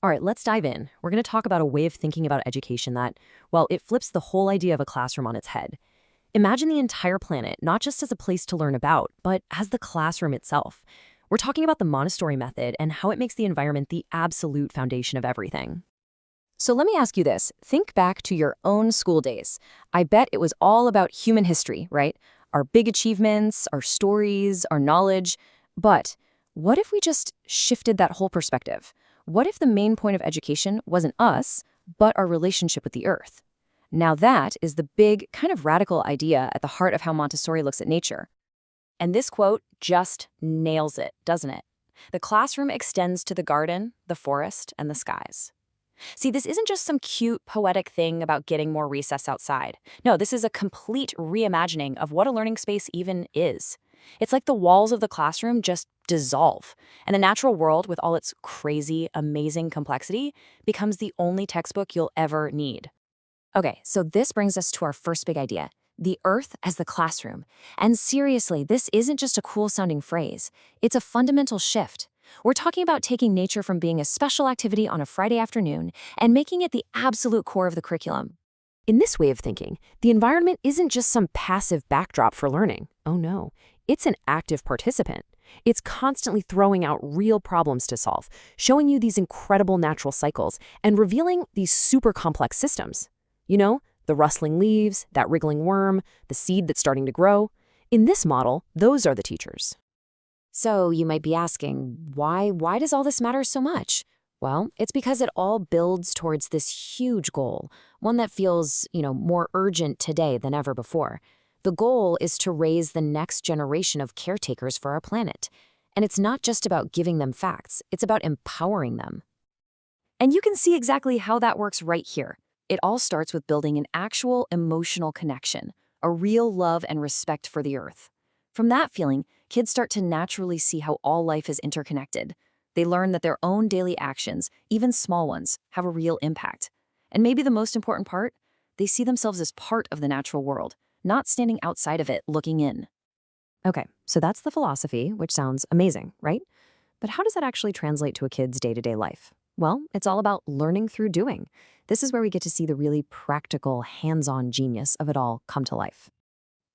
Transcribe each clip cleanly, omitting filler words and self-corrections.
All right, let's dive in. We're going to talk about a way of thinking about education that, well, it flips the whole idea of a classroom on its head. Imagine the entire planet not just as a place to learn about, but as the classroom itself. We're talking about the Montessori method and how it makes the environment the absolute foundation of everything. So let me ask you this. Think back to your own school days. I bet it was all about human history, right? Our big achievements, our stories, our knowledge. But what if we just shifted that whole perspective? What if the main point of education wasn't us, but our relationship with the earth? Now that is the big, kind of radical idea at the heart of how Montessori looks at nature. And this quote just nails it, doesn't it? The classroom extends to the garden, the forest, and the skies. See, this isn't just some cute, poetic thing about getting more recess outside. No, this is a complete reimagining of what a learning space even is. It's like the walls of the classroom just dissolve, and the natural world, with all its crazy, amazing complexity, becomes the only textbook you'll ever need. Okay, so this brings us to our first big idea, the earth as the classroom. And seriously, this isn't just a cool-sounding phrase. It's a fundamental shift. We're talking about taking nature from being a special activity on a Friday afternoon and making it the absolute core of the curriculum. In this way of thinking, the environment isn't just some passive backdrop for learning. Oh no, it's an active participant. It's constantly throwing out real problems to solve, showing you these incredible natural cycles, and revealing these super complex systems. You know, the rustling leaves, that wriggling worm, the seed that's starting to grow. In this model, those are the teachers. So you might be asking, why does all this matter so much? Well, it's because it all builds towards this huge goal, one that feels, more urgent today than ever before. The goal is to raise the next generation of caretakers for our planet. And it's not just about giving them facts, it's about empowering them. And you can see exactly how that works right here. It all starts with building an actual emotional connection, a real love and respect for the earth. From that feeling, kids start to naturally see how all life is interconnected. They learn that their own daily actions, even small ones, have a real impact. And maybe the most important part, they see themselves as part of the natural world, not standing outside of it looking in. Okay, so that's the philosophy, which sounds amazing, right? But how does that actually translate to a kid's day-to-day life? Well, it's all about learning through doing. This is where we get to see the really practical, hands-on genius of it all come to life.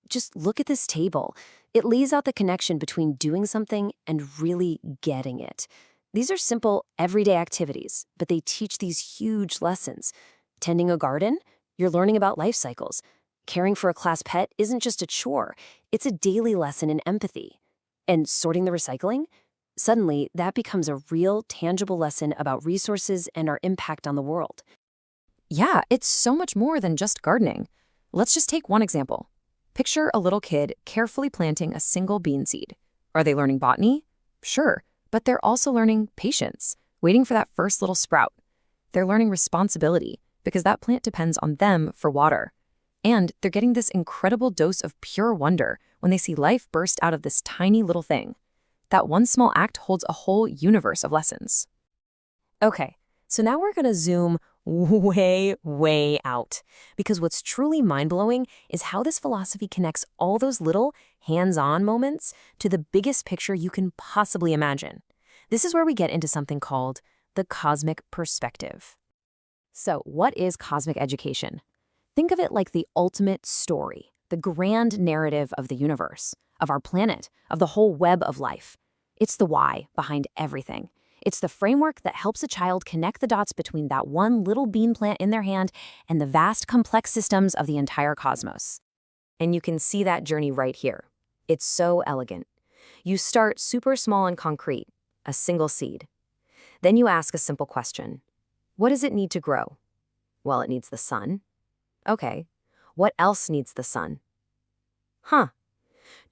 Just look at this table. It lays out the connection between doing something and really getting it. These are simple, everyday activities, but they teach these huge lessons. Tending a garden? You're learning about life cycles. Caring for a class pet isn't just a chore, it's a daily lesson in empathy. And sorting the recycling? Suddenly, that becomes a real, tangible lesson about resources and our impact on the world. Yeah, it's so much more than just gardening. Let's just take one example. Picture a little kid carefully planting a single bean seed. Are they learning botany? Sure, but they're also learning patience, waiting for that first little sprout. They're learning responsibility, because that plant depends on them for water. And they're getting this incredible dose of pure wonder when they see life burst out of this tiny little thing. That one small act holds a whole universe of lessons. Okay, so now we're going to zoom way, way out. Because what's truly mind-blowing is how this philosophy connects all those little hands-on moments to the biggest picture you can possibly imagine. This is where we get into something called the cosmic perspective. So, what is cosmic education? Think of it like the ultimate story, the grand narrative of the universe, of our planet, of the whole web of life. It's the why behind everything. It's the framework that helps a child connect the dots between that one little bean plant in their hand and the vast, complex systems of the entire cosmos. And you can see that journey right here. It's so elegant. You start super small and concrete, a single seed. Then you ask a simple question. What does it need to grow? Well, it needs the sun. Okay, what else needs the sun?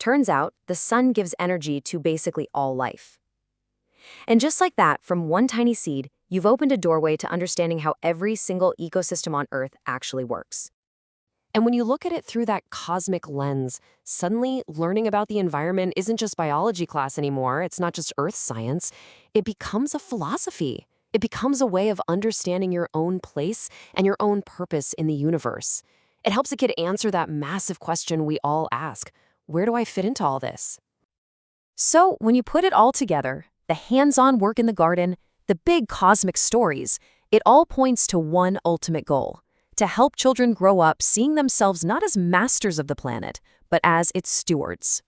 Turns out the sun gives energy to basically all life. And just like that, from one tiny seed, you've opened a doorway to understanding how every single ecosystem on Earth actually works. And when you look at it through that cosmic lens, suddenly learning about the environment isn't just biology class anymore, it's not just earth science, it becomes a philosophy. It becomes a way of understanding your own place and your own purpose in the universe. It helps a kid answer that massive question we all ask, where do I fit into all this? So when you put it all together, the hands-on work in the garden, the big cosmic stories, it all points to one ultimate goal: to help children grow up seeing themselves not as masters of the planet, but as its stewards.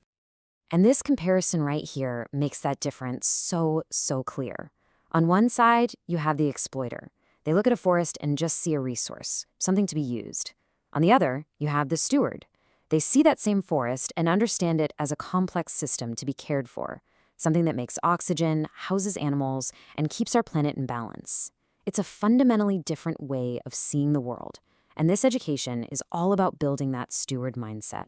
And this comparison right here makes that difference so clear. On one side, you have the exploiter. They look at a forest and just see a resource, something to be used. On the other, you have the steward. They see that same forest and understand it as a complex system to be cared for, something that makes oxygen, houses animals, and keeps our planet in balance. It's a fundamentally different way of seeing the world, and this education is all about building that steward mindset.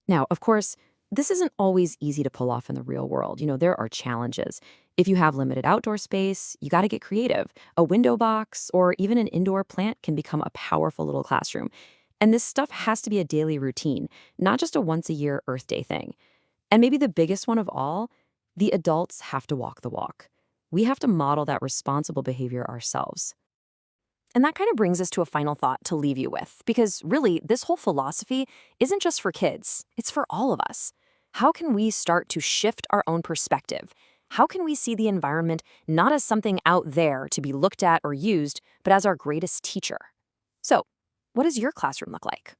Now, of course, this isn't always easy to pull off in the real world. There are challenges. If you have limited outdoor space, you got to get creative. A window box or even an indoor plant can become a powerful little classroom. And this stuff has to be a daily routine, not just a once-a-year Earth Day thing. And maybe the biggest one of all, the adults have to walk the walk. We have to model that responsible behavior ourselves. And that kind of brings us to a final thought to leave you with, because really, this whole philosophy isn't just for kids, it's for all of us. How can we start to shift our own perspective? How can we see the environment not as something out there to be looked at or used, but as our greatest teacher? So, what does your classroom look like?